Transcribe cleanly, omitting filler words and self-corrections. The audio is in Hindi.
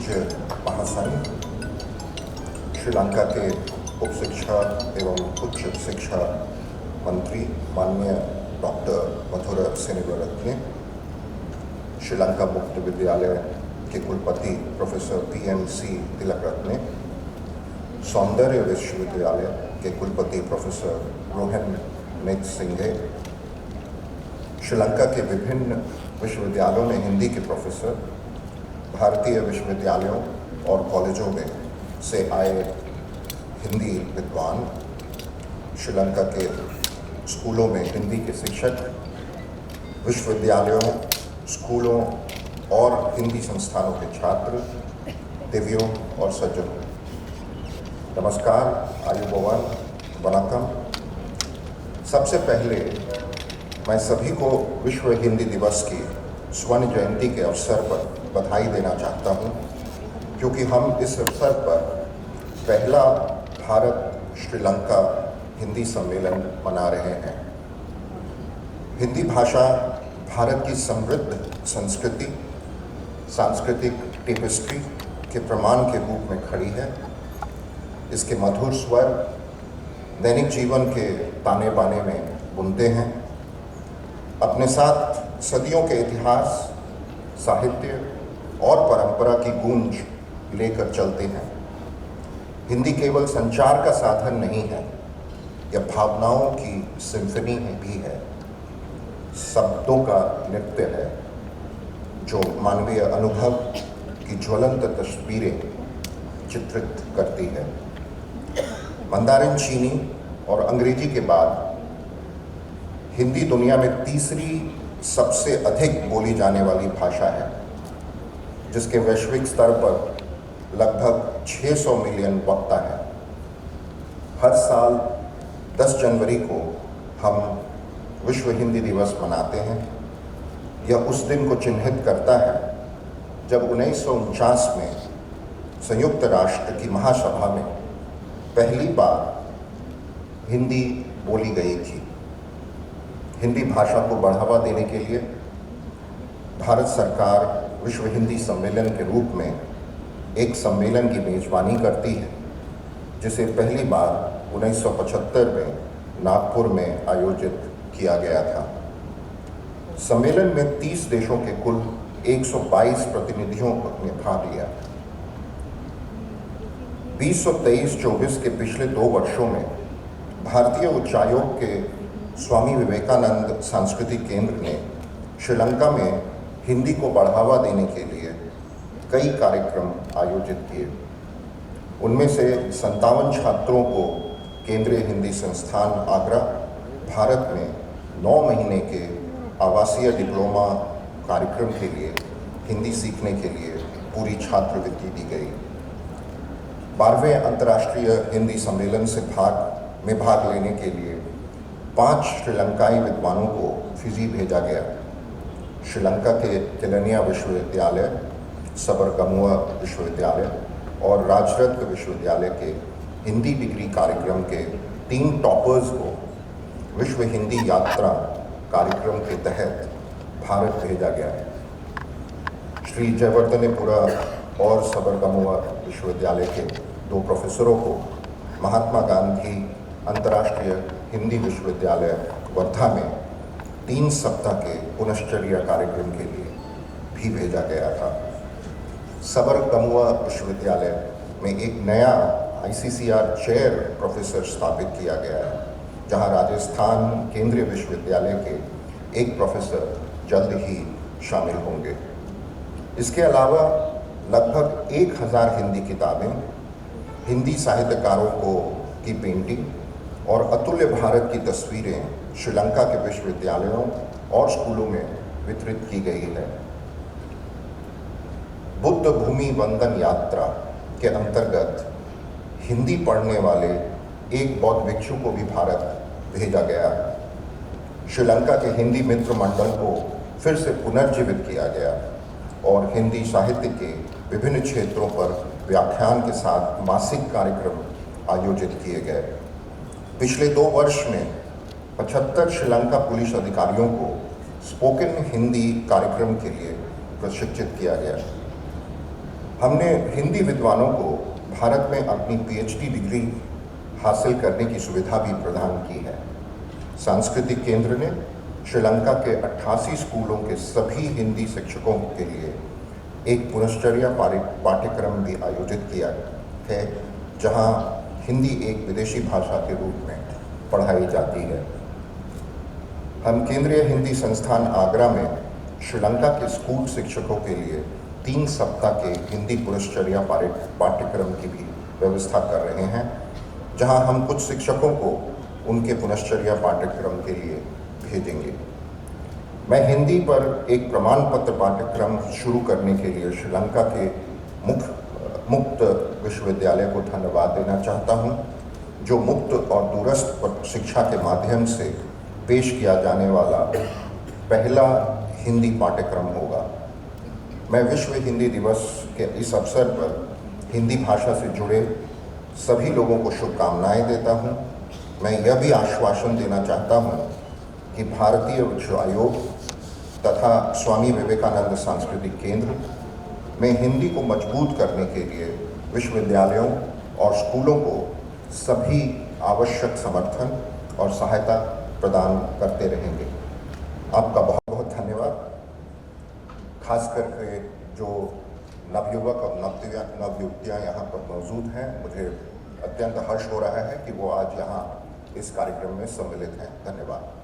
पूज्य महासंघ, श्रीलंका के उप शिक्षा एवं उच्च शिक्षा मंत्री माननीय डॉक्टर मधुरा सेनेविरत्ने, श्रीलंका मुक्त विद्यालय के कुलपति प्रोफेसर PNC तिलकरत्ने, सौंदर्य विश्वविद्यालय के कुलपति प्रोफेसर रोहन नेतसिंघे, श्रीलंका के विभिन्न विश्वविद्यालयों में हिंदी के प्रोफेसर, भारतीय विश्वविद्यालयों और कॉलेजों में से आए हिंदी विद्वान, श्रीलंका के स्कूलों में हिंदी के शिक्षक, विश्वविद्यालयों, स्कूलों और हिंदी संस्थानों के छात्र, दिव्यों और सज्जनों, नमस्कार, आयुबोवन, वनकम। सबसे पहले मैं सभी को विश्व हिंदी दिवस की स्वर्ण जयंती के अवसर पर बधाई देना चाहता हूं, क्योंकि हम इस अवसर पर पहला भारत श्रीलंका हिंदी सम्मेलन मना रहे हैं। हिंदी भाषा भारत की समृद्ध संस्कृति, सांस्कृतिक टेपेस्ट्री के प्रमाण के रूप में खड़ी है। इसके मधुर स्वर दैनिक जीवन के ताने बाने में बुनते हैं, अपने साथ सदियों के इतिहास, साहित्य और परंपरा की गूंज लेकर चलते हैं। हिंदी केवल संचार का साधन नहीं है, यह भावनाओं की सिम्फनी भी है, शब्दों का नृत्य है जो मानवीय अनुभव की ज्वलंत तस्वीरें चित्रित करती है। मंदारिन चीनी और अंग्रेजी के बाद हिंदी दुनिया में तीसरी सबसे अधिक बोली जाने वाली भाषा है, जिसके वैश्विक स्तर पर लगभग 600 मिलियन वक्ता है। हर साल 10 जनवरी को हम विश्व हिंदी दिवस मनाते हैं। यह उस दिन को चिन्हित करता है जब 1949 में संयुक्त राष्ट्र की महासभा में पहली बार हिंदी बोली गई थी। हिंदी भाषा को बढ़ावा देने के लिए भारत सरकार विश्व हिंदी सम्मेलन के रूप में एक सम्मेलन की मेजबानी करती है, जिसे पहली बार 1975 में नागपुर में आयोजित किया गया था। सम्मेलन में 30 देशों के कुल 122 प्रतिनिधियों ने भाग लिया। 2023-24 के पिछले 2 वर्षों में भारतीय उच्चायोग के स्वामी विवेकानंद सांस्कृतिक केंद्र ने श्रीलंका में हिंदी को बढ़ावा देने के लिए कई कार्यक्रम आयोजित किए। उनमें से 57 छात्रों को केंद्रीय हिंदी संस्थान आगरा, भारत में 9 महीने के आवासीय डिप्लोमा कार्यक्रम के लिए हिंदी सीखने के लिए पूरी छात्रवृत्ति दी गई। 12वें अंतर्राष्ट्रीय हिंदी सम्मेलन से भाग लेने के लिए 5 श्रीलंकाई विद्वानों को फिजी भेजा गया। श्रीलंका के केलनिया विश्वविद्यालय, सबरगमुआ विश्वविद्यालय और राजरत्न विश्वविद्यालय के हिंदी डिग्री कार्यक्रम के 3 टॉपर्स को विश्व हिंदी यात्रा कार्यक्रम के तहत भारत भेजा गया। श्री जयवर्धनेपुरा और सबरगमुआ विश्वविद्यालय के 2 प्रोफेसरों को महात्मा गांधी अंतर्राष्ट्रीय हिंदी विश्वविद्यालय वर्धा में 3 सप्ताह के पुनश्चर्या कार्यक्रम के लिए भी भेजा गया था। सबरगमुआ विश्वविद्यालय में एक नया ICCR चेयर प्रोफेसर स्थापित किया गया है, जहां राजस्थान केंद्रीय विश्वविद्यालय के एक प्रोफेसर जल्द ही शामिल होंगे। इसके अलावा लगभग 1000 हिंदी किताबें, हिंदी साहित्यकारों की पेंटिंग और अतुल्य भारत की तस्वीरें श्रीलंका के विश्वविद्यालयों और स्कूलों में वितरित की गई है। बुद्ध भूमि वंदन यात्रा के अंतर्गत हिंदी पढ़ने वाले एक बौद्ध भिक्षु को भी भारत भेजा गया। श्रीलंका के हिंदी मित्र मंडल को फिर से पुनर्जीवित किया गया और हिंदी साहित्य के विभिन्न क्षेत्रों पर व्याख्यान के साथ मासिक कार्यक्रम आयोजित किए गए। पिछले 2 वर्ष में 75 श्रीलंका पुलिस अधिकारियों को स्पोकन हिंदी कार्यक्रम के लिए प्रशिक्षित किया गया। हमने हिंदी विद्वानों को भारत में अपनी पीएचडी डिग्री हासिल करने की सुविधा भी प्रदान की है। सांस्कृतिक केंद्र ने श्रीलंका के 88 स्कूलों के सभी हिंदी शिक्षकों के लिए एक पुनश्चर्या पाठ्यक्रम भी आयोजित किया है, जहां हिंदी एक विदेशी भाषा के रूप में पढ़ाई जाती है। हम केंद्रीय हिंदी संस्थान आगरा में श्रीलंका के स्कूल शिक्षकों के लिए 3 सप्ताह के हिंदी पुनश्चर्या पाठ्यक्रम की भी व्यवस्था कर रहे हैं, जहां हम कुछ शिक्षकों को उनके पुनश्चर्या पाठ्यक्रम के लिए भेजेंगे। मैं हिंदी पर एक प्रमाण पत्र पाठ्यक्रम शुरू करने के लिए श्रीलंका के मुक्त विश्वविद्यालय को धन्यवाद देना चाहता हूं, जो मुक्त और दूरस्थ शिक्षा के माध्यम से पेश किया जाने वाला पहला हिंदी पाठ्यक्रम होगा। मैं विश्व हिंदी दिवस के इस अवसर पर हिंदी भाषा से जुड़े सभी लोगों को शुभकामनाएं देता हूं। मैं यह भी आश्वासन देना चाहता हूं कि भारतीय विश्व आयोग तथा स्वामी विवेकानंद सांस्कृतिक केंद्र में हिंदी को मजबूत करने के लिए विश्वविद्यालयों और स्कूलों को सभी आवश्यक समर्थन और सहायता प्रदान करते रहेंगे। आपका बहुत बहुत धन्यवाद। खास करके जो नवयुवक और नवयुवतियाँ यहाँ पर मौजूद हैं, मुझे अत्यंत हर्ष हो रहा है कि वो आज यहाँ इस कार्यक्रम में सम्मिलित हैं। धन्यवाद।